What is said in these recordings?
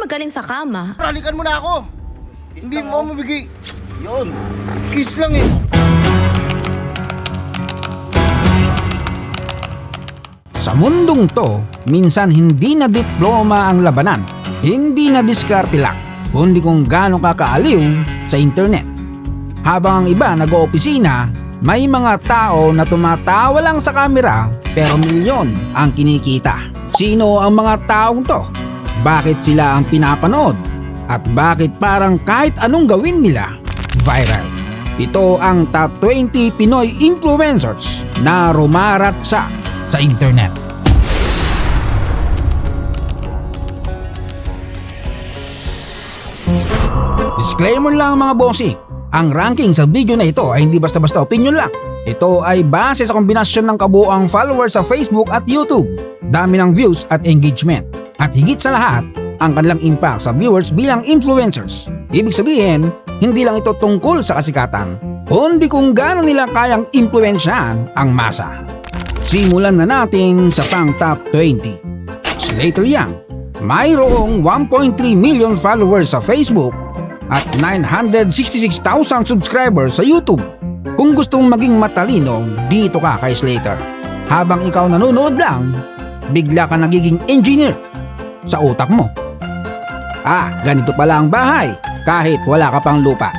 magaling sa kama. Halikan mo na ako. Hindi mo mabigay. Yun. Kiss lang eh. Sa mundong to, minsan hindi na diploma ang labanan, hindi na diskarte lang, kundi kung gaano ka kaaliw sa internet. Habang ang iba nag-oopisina, may mga tao na tumatawa lang sa kamera pero milyon ang kinikita. Sino ang mga taong to? Bakit sila ang pinapanood? At bakit parang kahit anong gawin nila, viral? Ito ang top 20 Pinoy influencers na rumaratsa sa internet. Disclaimer lang mga bossy, ang ranking sa video na ito ay hindi basta-basta opinion lang. Ito ay base sa kombinasyon ng kabuuang followers sa Facebook at YouTube, dami ng views at engagement, at higit sa lahat, ang kanilang impact sa viewers bilang influencers. Ibig sabihin, hindi lang ito tungkol sa kasikatan, kundi kung gaano nila kayang impluwensyahan ang masa. Simulan na natin sa pang top 20. Slater Yang, mayroong 1.3 million followers sa Facebook at 966,000 subscribers sa YouTube. Kung gusto mong maging matalino, dito ka kay Slater. Habang ikaw nanonood lang, bigla ka nagiging engineer sa utak mo. Ganito pala ang bahay kahit wala ka pang lupa.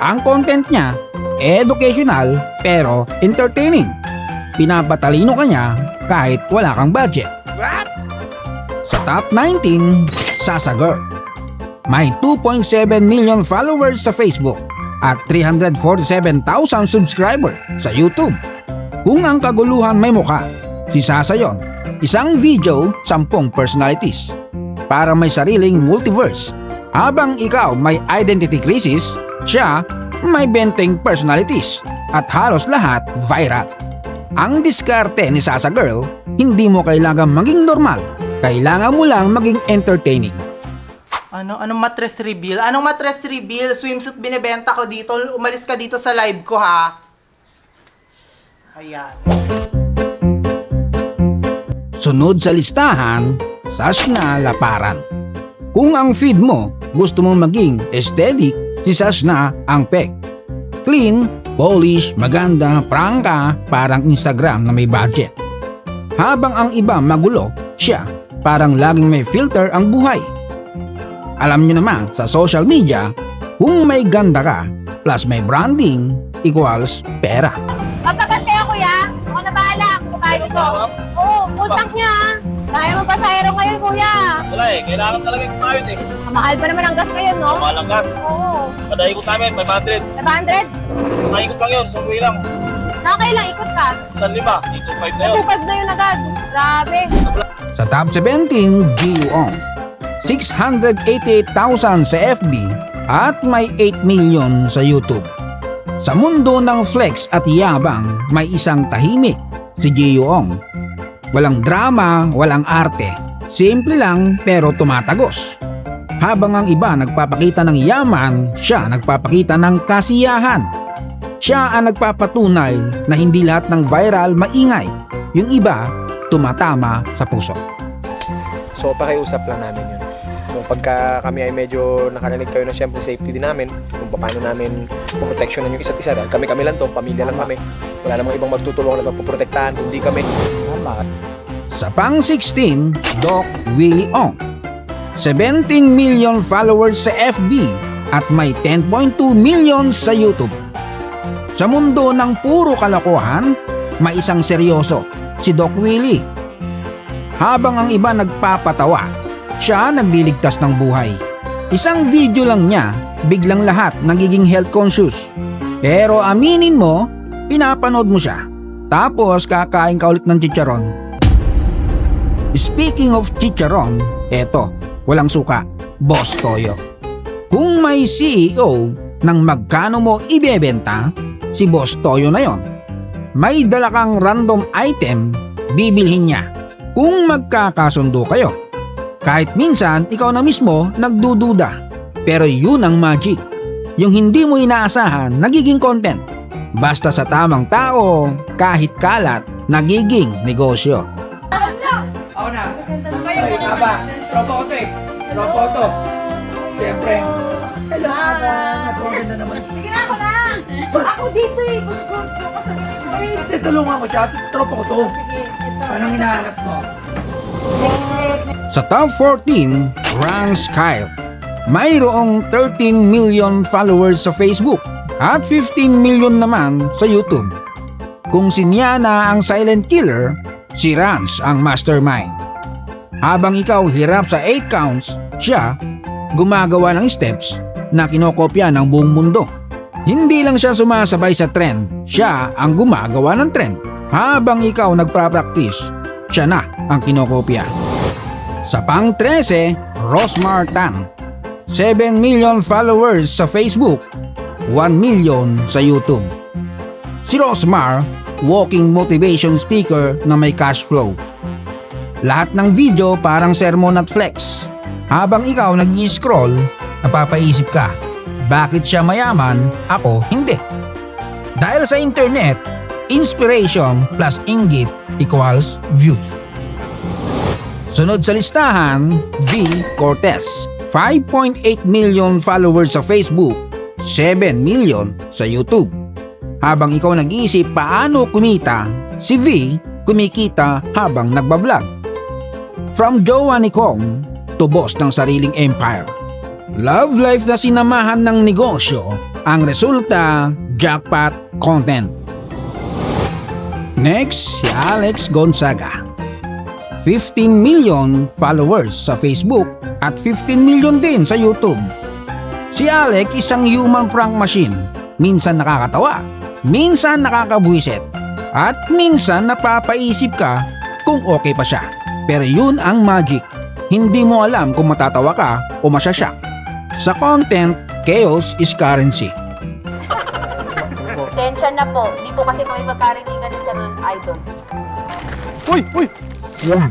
Ang content niya, educational pero entertaining. Pinapatalino ka niya kahit wala kang budget. What? Sa top 19, Sasager. May 2.7 million followers sa Facebook at 347,000 subscriber sa YouTube. Kung ang kaguluhan may mukha, si Sasa yon. Isang video, 10 personalities. Para may sariling multiverse. Habang ikaw may identity crisis, siya may 20 personalities at halos lahat viral. Ang diskarte ni Sasa Girl, hindi mo kailangan maging normal. Kailangan mo lang maging entertaining. Anong mattress reveal? Anong mattress reveal? Swimsuit binibenta ko dito. Umalis ka dito sa live ko, ha? Ayan. Sunod sa listahan, Sashna Laparan. Kung ang feed mo gusto mong maging aesthetic, si Sashna ang pek. Clean, polish, maganda, prangka, parang Instagram na may budget. Habang ang iba magulo, siya parang laging may filter ang buhay. Alam nyo naman sa social media, kung may ganda ka plus may branding equals pera. Papagas kayo, kuya. Ako na bahala. Kumain ko. Oo, full tank niya. Kaya mo pa sa aero ngayon, kuya. Wala eh, kailangan talaga yung kayod eh. Mahal pa naman ang gas ngayon, no? Mahal ang gas. Oo. Kada ikot namin, 500. 500? Sa ikot lang yun, sumuli lang. Nakakailang ikot ka? Sa 5, dito 5 na yun. 2.5 na yun agad. Grabe. Sa top 17, Giyuong. 688,000 sa FB at may 8 million sa YouTube. Sa mundo ng flex at yabang, may isang tahimik, si Giyuong. Walang drama, walang arte. Simple lang pero tumatagos. Habang ang iba nagpapakita ng yaman, siya nagpapakita ng kasiyahan. Siya ang nagpapatunay na hindi lahat ng viral maingay. Yung iba, tumatama sa puso. So pakiusap lang namin yun. So pagka kami ay medyo nakarinig kayo na siyempre safety din namin, kung paano namin puproteksyonan yung isa't isa. Dahil kami lang to, pamilya lang kami. Wala namang ibang magtutulungan na magpuprotektahan, hindi kami. Sa pang 16, Doc Willie Ong. 17 million followers sa FB at may 10.2 million sa YouTube. Sa mundo ng puro kalokohan, may isang seryoso, si Doc Willie. Habang ang iba nagpapatawa, siya nagliligtas ng buhay. Isang video lang niya, biglang lahat nagiging health conscious. Pero aminin mo, pinapanood mo siya. Tapos kakain ka ulit ng chicharon. Speaking of chicharon, eto, walang suka, Boss Toyo. Kung may CEO ng magkano mo ibebenta, si Boss Toyo na yon. May dala kang random item, bibilhin niya. Kung magkakasundo kayo. Kahit minsan, ikaw na mismo nagdududa. Pero yun ang magic. Yung hindi mo inaasahan, nagiging content. Basta sa tamang tao, kahit kalat, nagiging negosyo. Ako na. Aba, tropa ko to eh. Tropa ko to. Siyempre. Hello, nag-comment na naman. Sige na ako na. Ako dito eh. Gusto ko kasi. Eh, tulungan ko siya. Tropa ko to. Sige, ito. Anong hinahanap mo? Sa top 14, ranks Kyle. Mayroong 13 million followers sa Facebook at 15 million naman sa YouTube. Kung si Niana ang silent killer, si Rance ang mastermind. Habang ikaw hirap sa 8 counts, siya gumagawa ng steps na kinokopya ng buong mundo. Hindi lang siya sumasabay sa trend, siya ang gumagawa ng trend. Habang ikaw nagpa-practice, siya na ang kinokopya. Sa pang 13, Rosmar Tan. 7 million followers sa Facebook, 1 million sa YouTube. Si Rosmar, walking motivation speaker na may cash flow. Lahat ng video parang sermon at flex. Habang ikaw nag-i-scroll, napapaisip ka, bakit siya mayaman, ako hindi? Dahil sa internet, inspiration plus inggit equals views. Sunod sa listahan, V. Cortez. 5.8 million followers sa Facebook, 7 million sa YouTube. Habang ikaw nag-iisip paano kumita, si V kumikita habang nagbablog. From jowa ni Kong to boss ng sariling empire. Love life na sinamahan ng negosyo, ang resulta, jackpot content. Next, si Alex Gonzaga. 15 million followers sa Facebook at 15 million din sa YouTube. Si Alex isang human prank machine. Minsan nakakatawa, minsan nakakabwisit, at minsan napapaisip ka kung okay pa siya. Pero yun ang magic. Hindi mo alam kung matatawa ka o masyasyak. Sa content, chaos is currency. Sensya na po. Di po kasi kami magkarinigan ni Sir Idol. Uy! Uy! Yeah.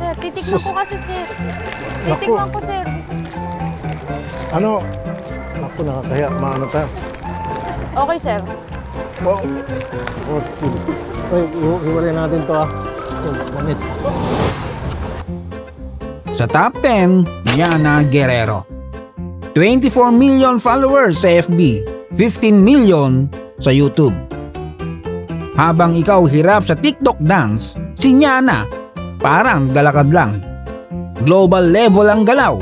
Sir, titignan ko kasi, sir. Titignan ko, sir. Ano? Ako, nakakaya. Maano tayo? Okay, sir. Iwalay natin to ah. Pamit. Sa top 10, Yana Guerrero. 24 million followers sa FB, 15 million sa YouTube. Habang ikaw hirap sa TikTok dance, si Yana parang galakad lang. Global level ang galaw,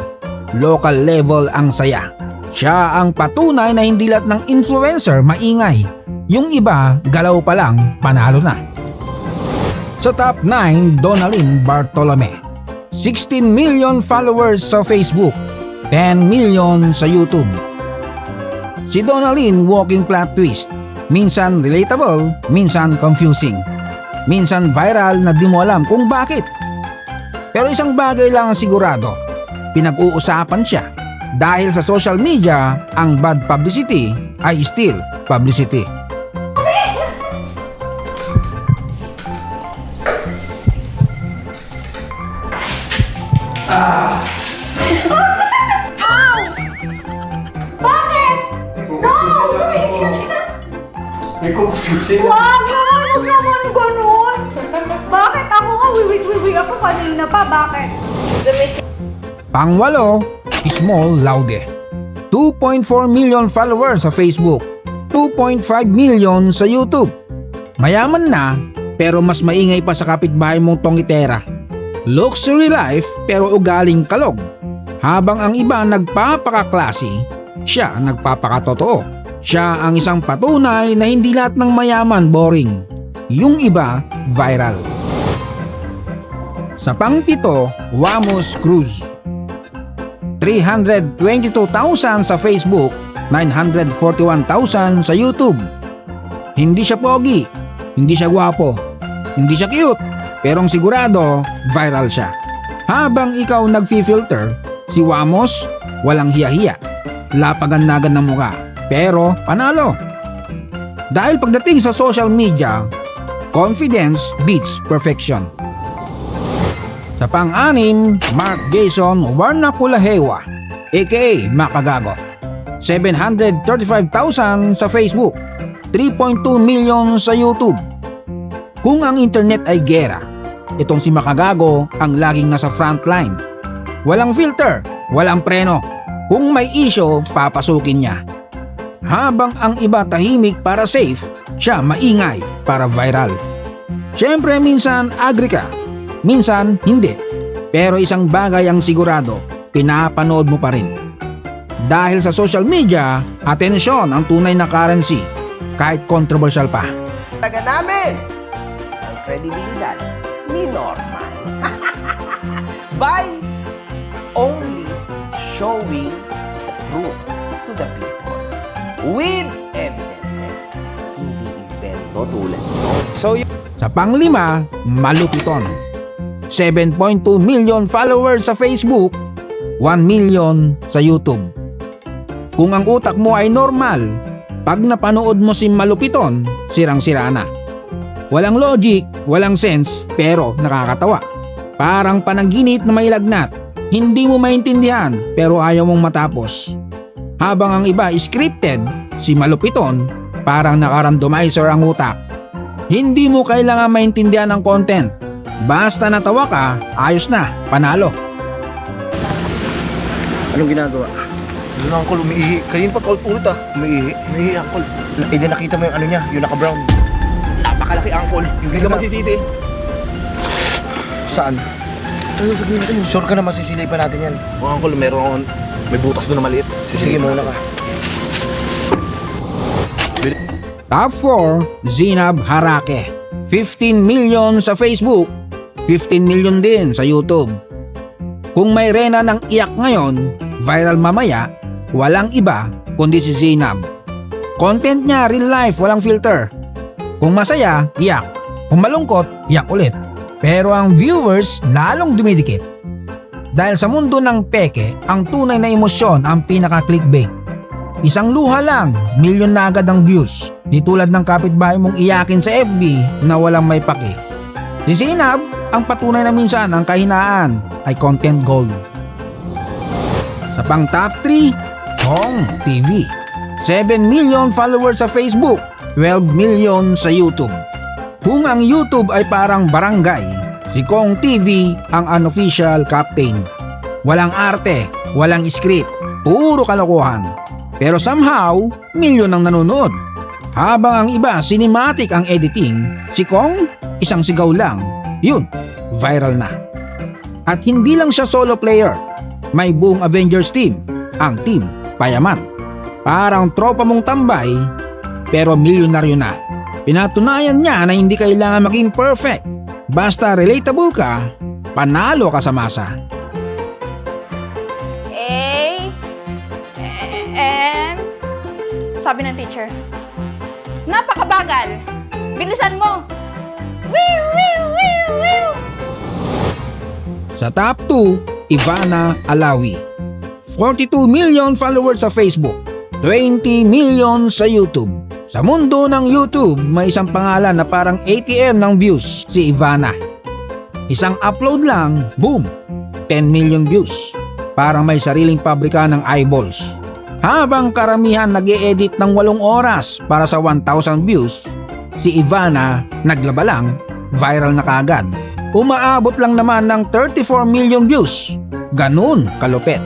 local level ang saya. Siya ang patunay na hindi lahat ng influencer maingay. Yung iba, galaw pa lang, panalo na. Sa top 9, Donalyn Bartolome. 16 million followers sa Facebook, 10 million sa YouTube. Si Donalyn walking plot twist. Minsan relatable, minsan confusing. Minsan viral na di mo alam kung bakit. Pero isang bagay lang ang sigurado, pinag-uusapan siya. Dahil sa social media, ang bad publicity ay still publicity. Wag naman ganun. Bakit? Ako nga, wiwig ako kanina pa. Bakit? Pangwalo, Small Laude. 2.4 million followers sa Facebook, 2.5 million sa YouTube. Mayaman na, pero mas maingay pa sa kapitbahay mong tongitera. Luxury life, pero ugaling kalog. Habang ang iba nagpapakaklase, siya nagpapakatotoo. Siya ang isang patunay na hindi lahat ng mayaman boring. Yung iba, viral. Sa pang-pito, Wamos Cruz. 322,000 sa Facebook, 941,000 sa YouTube. Hindi siya pogi, hindi siya gwapo, hindi siya cute, pero ang sigurado, viral siya. Habang ikaw nag-filter, si Wamos, walang hiya-hiya, lapagan-nagan ng mukha, pero panalo. Dahil pagdating sa social media, confidence beats perfection. Sa pang-anim, Mark Jason Warnakulahewa, aka Makagago. 735,000 sa Facebook, 3.2 million sa YouTube. Kung ang internet ay gera, itong si Makagago ang laging nasa frontline. Walang filter, walang preno. Kung may issue, papasukin niya. Habang ang iba tahimik para safe, siya maingay para viral. Siyempre minsan agree ka, minsan hindi. Pero isang bagay ang sigurado, pinapanood mo pa rin. Dahil sa social media, atensyon ang tunay na currency, kahit controversial pa. Taga namin ang kredibilidad ni Norman. By only showing the truth to the people with evidences. Hindi invento tulad nito. So, Sa panglima, malupiton. 7.2 million followers sa Facebook, 1 million sa YouTube. Kung ang utak mo ay normal, pag napanood mo si Malupiton, sirang-sira na. Walang logic, walang sense, pero nakakatawa. Parang panaginip na may lagnat, hindi mo maintindihan pero ayaw mong matapos. Habang ang iba scripted, si Malupiton parang naka-randomizer ang utak. Hindi mo kailangan maintindihan ang content. Basta natawa ka, ayos na, panalo. Anong ginagawa? Yun ang Uncle, umiihi. Kanina pa paulit ah. Umiihi? Umiihi, Uncle. Hindi nakita mo yung ano niya, yung naka-brown. Napakalaki Uncle. Hindi ka magsisisi. Saan? Ano sabihin natin? Sure ka na masisilipan natin yan. Oh, Uncle, may butas doon na maliit. Sige muna ka. Top 4, Zinab Harake. 15 million sa Facebook, 15 million din sa YouTube. Kung may rena ng iyak ngayon, viral mamaya, walang iba kundi si Zinab. Content niya real life, walang filter. Kung masaya, iyak. Kung malungkot, iyak ulit. Pero ang viewers lalong dumidikit. Dahil sa mundo ng peke, ang tunay na emosyon ang pinaka-clickbait. Isang luha lang, milyon na agad ang views. Di tulad ng kapitbahay mong iyakin sa FB na walang may paki. Si Zinab, ang patunay na minsan ang kahinaan ay content gold. Sa pang top 3, Kong TV. 7 million followers sa Facebook, 12 million sa YouTube. Kung ang YouTube ay parang barangay, si Kong TV ang unofficial captain. Walang arte, walang script, puro kalokohan. Pero somehow, milyon ang nanonood. Habang ang iba cinematic ang editing, si Kong isang sigaw lang. Yun, viral na. At hindi lang siya solo player. May buong Avengers team, ang Team Payaman. Parang tropa mong tambay, pero milyonaryo na. Pinatunayan niya na hindi kailangan maging perfect. Basta relatable ka, panalo ka sa masa. Sabi ng teacher, napakabagal. Bilisan mo. Wiu, wiu, wiu, wiu. Sa top 2, Ivana Alawi. 42 million followers sa Facebook, 20 million sa YouTube. Sa mundo ng YouTube, may isang pangalan na parang ATM ng views, si Ivana. Isang upload lang, boom, 10 million views. Parang may sariling pabrika ng eyeballs. Habang karamihan nag-e-edit ng 8 oras para sa 1,000 views, si Ivana naglaba lang, viral na kaagad. Umaabot lang naman ng 34 million views. Ganun kalupit.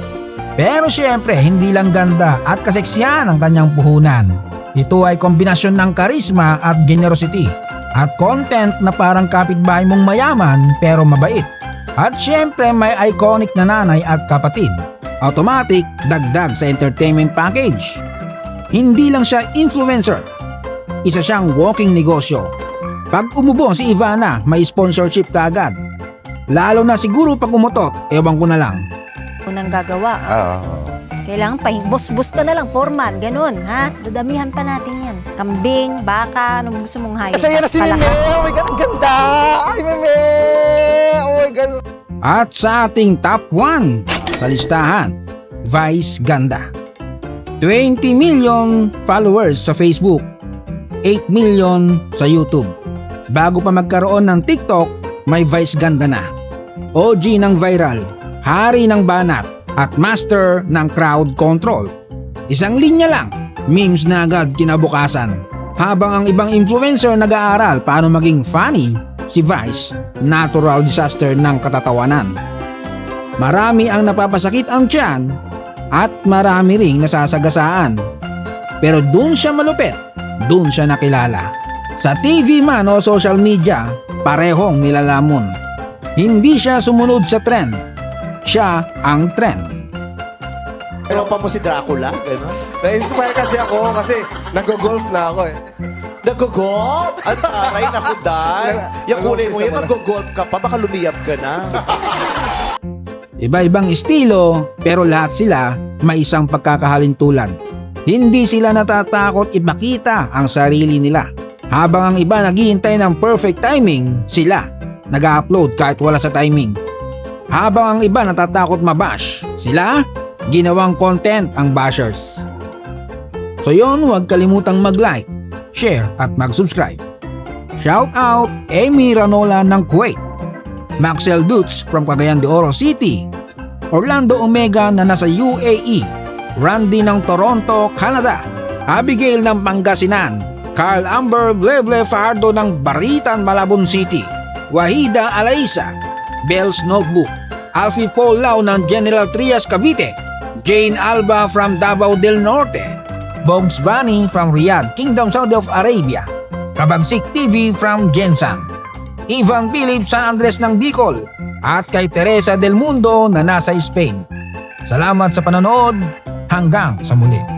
Pero syempre hindi lang ganda at kaseksihan ang kanyang puhunan. Ito ay kombinasyon ng karisma at generosity at content na parang kapitbahay mong mayaman pero mabait. At syempre may iconic na nanay at kapatid. Automatic dagdag sa entertainment package. Hindi lang siya influencer, isa siyang walking negosyo. Pag umubo si Ivana, may sponsorship kaagad. Lalo na siguro pag umutot, ewan ko na lang. Unang gagawa. Kailangan pa, boss ka na lang, foreman, ganun, ha? Dadamihan pa natin yan. Kambing, baka, anong gusto mong hayop? Kasi yan na si Meme! Oh my God, ang ganda! Ay, Meme! Oh my God! At sa ating top 1 sa listahan, Vice Ganda. 20 million followers sa Facebook, 8 million sa YouTube. Bago pa magkaroon ng TikTok, may Vice Ganda na. OG ng viral, hari ng banat, at master ng crowd control. Isang linya lang, memes na agad kinabukasan. Habang ang ibang influencer nag-aaral paano maging funny, si Vice, natural disaster ng katatawanan. Marami ang napapasakit ang tiyan at marami ring nasasagasaan. Pero dun siya malupit, dun siya nakilala. Sa TV man o social media, parehong nilalamon. Hindi siya sumunod sa trend, siya ang trend. Pero pa mo si Dracula, gano'n? Na-inspire kasi ako kasi nag-golf na ako eh. Nag-golf? Ang taray, naku, Day. Yung kunin mo yan, mag-golf ka pa, baka lumiyap ka na. Iba-ibang estilo pero lahat sila may isang pagkakahalintulad. Hindi sila natatakot ipakita ang sarili nila. Habang ang iba naghihintay ng perfect timing, sila nag-upload kahit wala sa timing. Habang ang iba natatakot mabash, sila ginawang content ang bashers. So yun, huwag kalimutang mag-like, share at mag-subscribe. Shout out Amy Ranola ng Kuwait, Maxel Dutz from Cagayan de Oro City, Orlando Omega na nasa UAE, Randy ng Toronto, Canada, Abigail ng Pangasinan, Carl Amber Bleble Fajardo ng Baritan, Malabon City, Wahida Alaisa, Bell's Notebook, Alfie Paul Lau ng General Trias Cavite, Jane Alba from Davao del Norte, Bogs Vani from Riyadh, Kingdom Saudi of Arabia, Kabagsik TV from Jensan, Ivan Philip San Andres ng Bicol, at kay Teresa del Mundo na nasa Spain. Salamat sa panonood, hanggang sa muli.